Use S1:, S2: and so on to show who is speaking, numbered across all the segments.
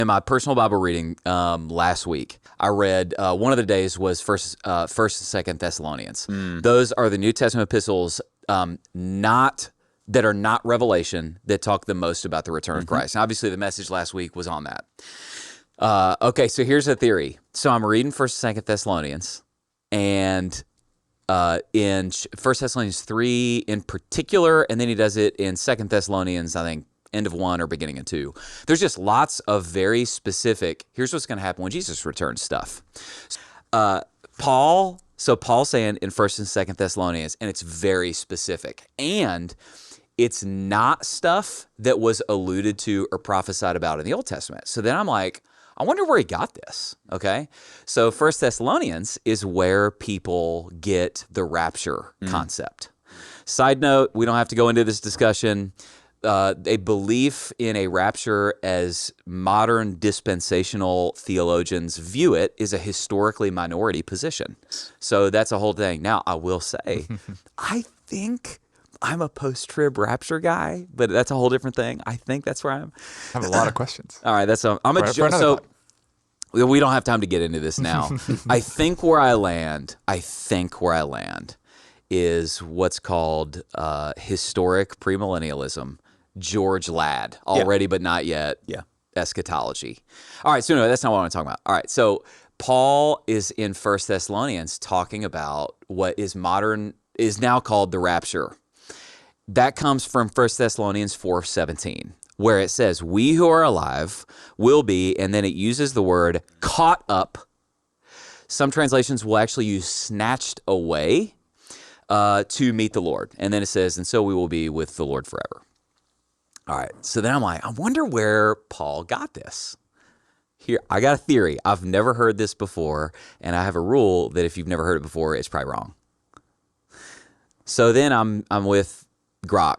S1: In my personal Bible reading last week, I read one of the days was First and Second Thessalonians. Those are the New Testament epistles that are not Revelation that talk the most about the return of Christ. And obviously, the message last week was on that. Okay, so here's a theory. So I'm reading First and Second Thessalonians, and in First Thessalonians 3 in particular, and then he does it in Second Thessalonians, I think, end of 1 or beginning of 2. There's just lots of very specific, here's what's going to happen when Jesus returns stuff. Paul's saying in 1st and 2nd Thessalonians, and it's very specific. And it's not stuff that was alluded to or prophesied about in the Old Testament. So then I'm like, I wonder where he got this, okay? So 1 Thessalonians is where people get the rapture concept. Side note, we don't have to go into this discussion. A belief in a rapture as modern dispensational theologians view it is a historically minority position. So that's a whole thing. Now, I will say, I think I'm a post-trib rapture guy, but that's a whole different thing. I think that's where I'm.
S2: I have a lot of questions.
S1: All right, so we don't have time to get into this now. I think where I land is what's called historic premillennialism. George Ladd, already but not yet, eschatology. All right, so anyway, that's not what I want to talk about. All right, so Paul is in 1 Thessalonians talking about what is now called the rapture. That comes from 1 Thessalonians 4:17, where it says, we who are alive will be, and then it uses the word caught up. Some translations will actually use snatched away to meet the Lord. And then it says, and so we will be with the Lord forever. All right, so then I'm like, I wonder where Paul got this. Here, I got a theory. I've never heard this before, and I have a rule that if you've never heard it before, it's probably wrong. So then I'm with Grok,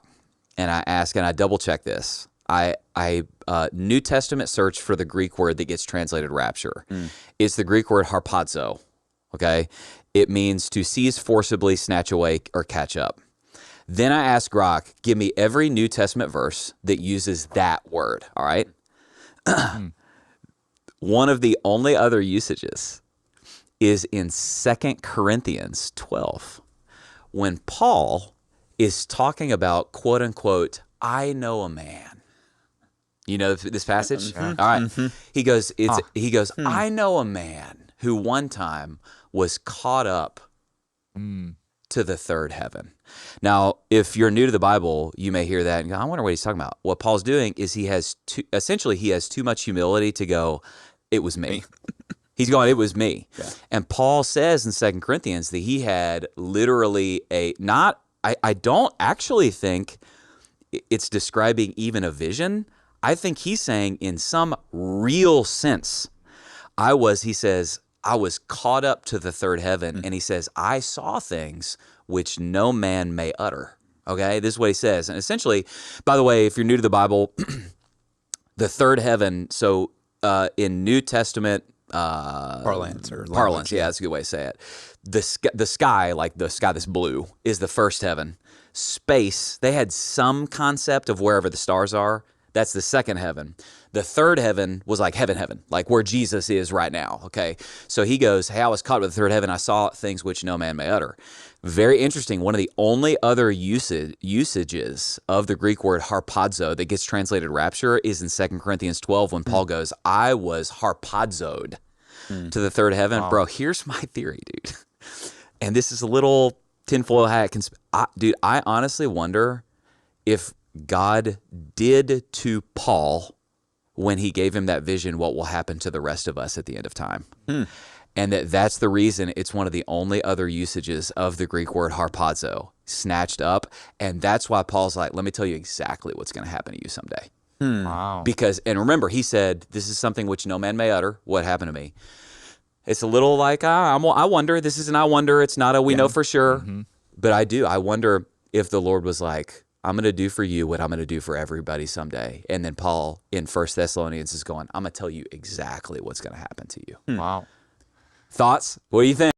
S1: and I ask, and I double check this. I New Testament search for the Greek word that gets translated rapture. It's the Greek word harpazo. Okay, it means to seize forcibly, snatch away, or catch up. Then I asked Grok, give me every New Testament verse that uses that word, all right? One of the only other usages is in 2 Corinthians 12, when Paul is talking about, quote unquote, I know a man. You know this passage? All right. He goes, I know a man who one time was caught up to the third heaven. Now, if you're new to the Bible, you may hear that and go, I wonder what he's talking about. What Paul's doing is he has too much humility to go, it was me. He's going, it was me. Yeah. And Paul says in 2 Corinthians that he had literally I don't actually think it's describing even a vision. I think he's saying in some real sense, he says, I was caught up to the third heaven, and he says, I saw things which no man may utter. Okay, this is what he says. And essentially, by the way, if you're new to the Bible, the third heaven, so in New Testament
S2: parlance,
S1: yeah, that's a good way to say it. The sky, like the sky that's blue, is the first heaven. Space, they had some concept of wherever the stars are. That's the second heaven. The third heaven was like heaven, like where Jesus is right now, okay? So he goes, hey, I was caught with the third heaven. I saw things which no man may utter. Very interesting. One of the only other usages of the Greek word harpazo that gets translated rapture is in 2 Corinthians 12 when Paul goes, I was harpazoed to the third heaven. Wow. Bro, here's my theory, dude. And this is a little tinfoil hat. Dude, I honestly wonder if God did to Paul when he gave him that vision what will happen to the rest of us at the end of time. And that's the reason it's one of the only other usages of the Greek word harpazo, snatched up. And that's why Paul's like, let me tell you exactly what's going to happen to you someday.
S2: Wow.
S1: Because, and remember, he said, this is something which no man may utter. What happened to me? It's a little like, I wonder. This is an I wonder. It's not a we know for sure. But I wonder if the Lord was like, I'm going to do for you what I'm going to do for everybody someday. And then Paul in 1 Thessalonians is going, I'm going to tell you exactly what's going to happen to you.
S2: Wow.
S1: Thoughts? What do you think?